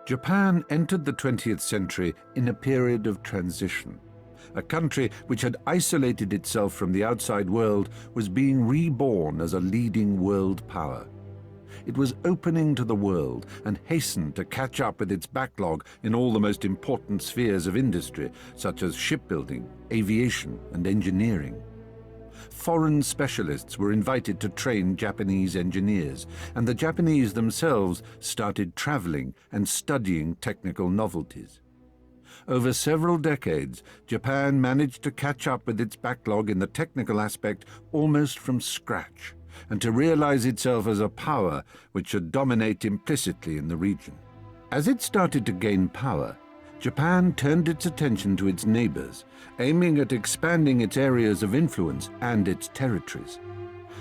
Japan entered the 20th century in a period of transition. A country which had isolated itself from the outside world was being reborn as a leading world power. It was opening to the world and hastened to catch up with its backlog in all the most important spheres of industry, such as shipbuilding, aviation, and engineering. Foreign specialists were invited to train Japanese engineers, and the Japanese themselves started traveling and studying technical novelties. Over several decades, Japan managed to catch up with its backlog in the technical aspect almost from scratch, and to realize itself as a power which should dominate implicitly in the region. As it started to gain power, Japan turned its attention to its neighbors, aiming at expanding its areas of influence and its territories.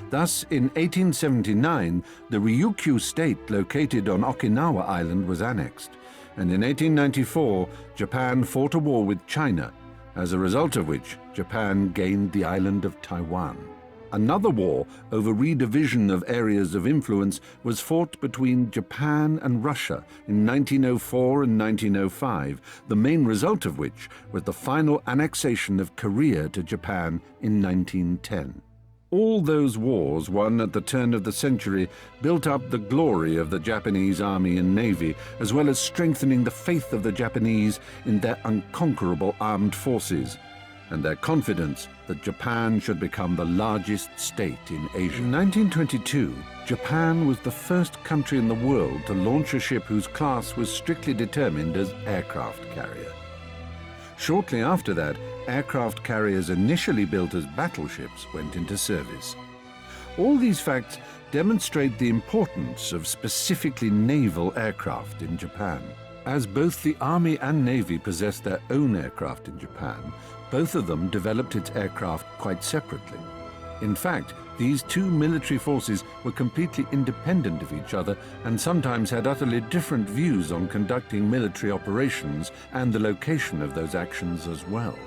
Thus, in 1879, the Ryukyu state located on Okinawa Island was annexed, and in 1894, Japan fought a war with China, as a result of which Japan gained the island of Taiwan. Another war over redivision of areas of influence was fought between Japan and Russia in 1904 and 1905, the main result of which was the final annexation of Korea to Japan in 1910. All those wars won at the turn of the century built up the glory of the Japanese army and navy, as well as strengthening the faith of the Japanese in their unconquerable armed forces, and their confidence that Japan should become the largest state in Asia. In 1922, Japan was the first country in the world to launch a ship whose class was strictly determined as aircraft carrier. Shortly after that, aircraft carriers initially built as battleships went into service. All these facts demonstrate the importance of specifically naval aircraft in Japan. As both the Army and Navy possessed their own aircraft in Japan, both of them developed its aircraft quite separately. In fact, these two military forces were completely independent of each other and sometimes had utterly different views on conducting military operations and the location of those actions as well.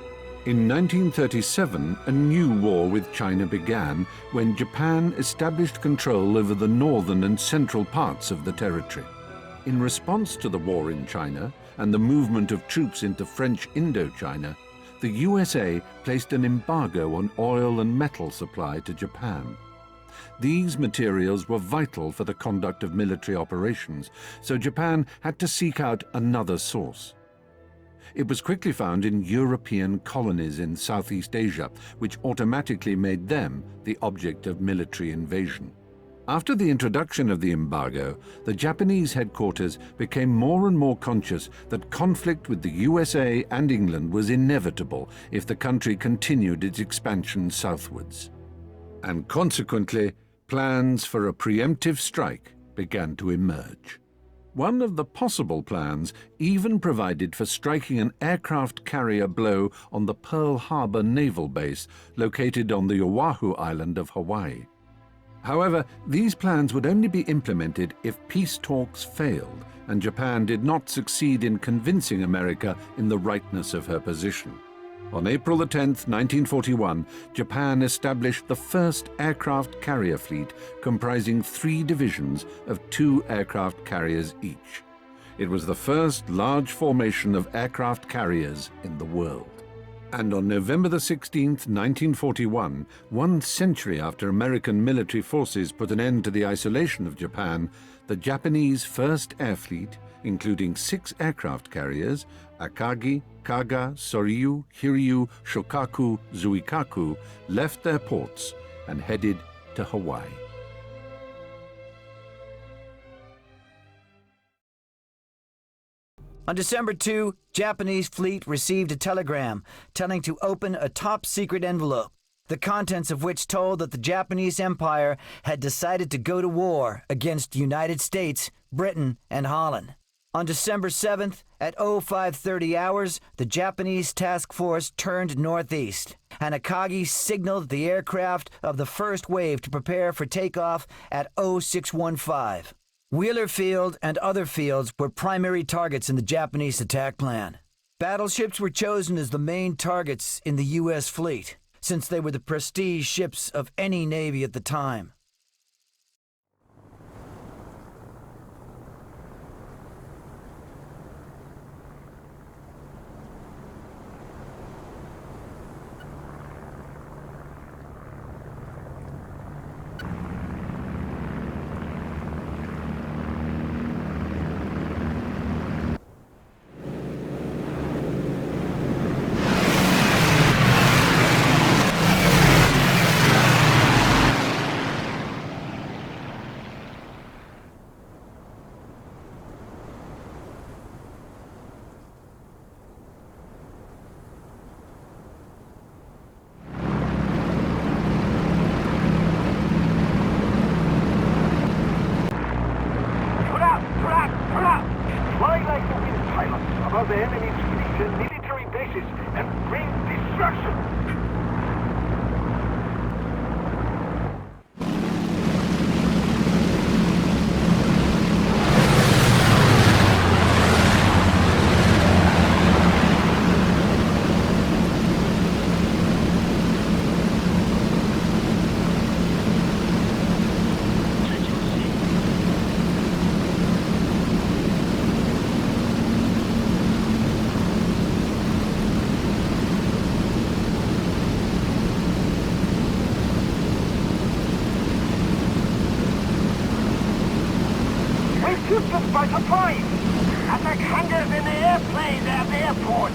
In 1937, a new war with China began when Japan established control over the northern and central parts of the territory. In response to the war in China and the movement of troops into French Indochina, the USA placed an embargo on oil and metal supply to Japan. These materials were vital for the conduct of military operations, so Japan had to seek out another source. It was quickly found in European colonies in Southeast Asia, which automatically made them the object of military invasion. After the introduction of the embargo, the Japanese headquarters became more and more conscious that conflict with the USA and England was inevitable if the country continued its expansion southwards. And consequently, plans for a preemptive strike began to emerge. One of the possible plans even provided for striking an aircraft carrier blow on the Pearl Harbor Naval Base located on the Oahu Island of Hawaii. However, these plans would only be implemented if peace talks failed and Japan did not succeed in convincing America in the rightness of her position. On April 10, 1941, Japan established the first aircraft carrier fleet comprising 3 divisions of 2 aircraft carriers each. It was the first large formation of aircraft carriers in the world. And on November 16, 1941, 1 century after American military forces put an end to the isolation of Japan, the Japanese First Air Fleet, including 6 aircraft carriers, Akagi, Kaga, Soryu, Hiryu, Shokaku, Zuikaku, left their ports and headed to Hawaii. On December 2, Japanese fleet received a telegram telling to open a top-secret envelope, the contents of which told that the Japanese Empire had decided to go to war against the United States, Britain, and Holland. On December 7th, at 0530 hours, the Japanese task force turned northeast, and Akagi signaled the aircraft of the first wave to prepare for takeoff at 0615. Wheeler Field and other fields were primary targets in the Japanese attack plan. Battleships were chosen as the main targets in the U.S. fleet, since they were the prestige ships of any navy at the time. the enemy's fleet and military bases and bring destruction. Shoot us by surprise! Attack hangars in the airplanes at the airport!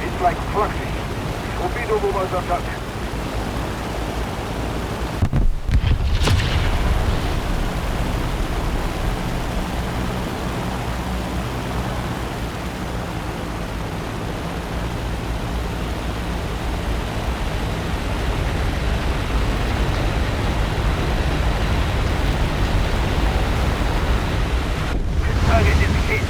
It's like proxy. Torpedo bombers attack. Target is hit.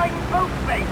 Titan boat base.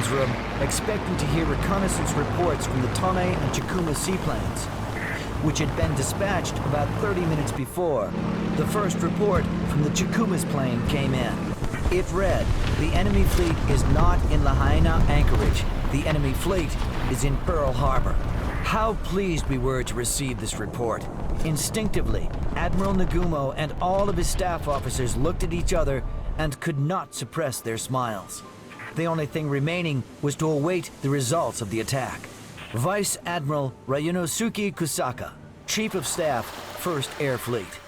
Room, expecting to hear reconnaissance reports from the Tone and Chikuma seaplanes, which had been dispatched about 30 minutes before. The first report from the Chikuma's plane came in. It read, "The enemy fleet is not in Lahaina anchorage. The enemy fleet is in Pearl Harbor." How pleased we were to receive this report. Instinctively, Admiral Nagumo and all of his staff officers looked at each other and could not suppress their smiles. The only thing remaining was to await the results of the attack. Vice Admiral Ryunosuke Kusaka, Chief of Staff, 1st Air Fleet.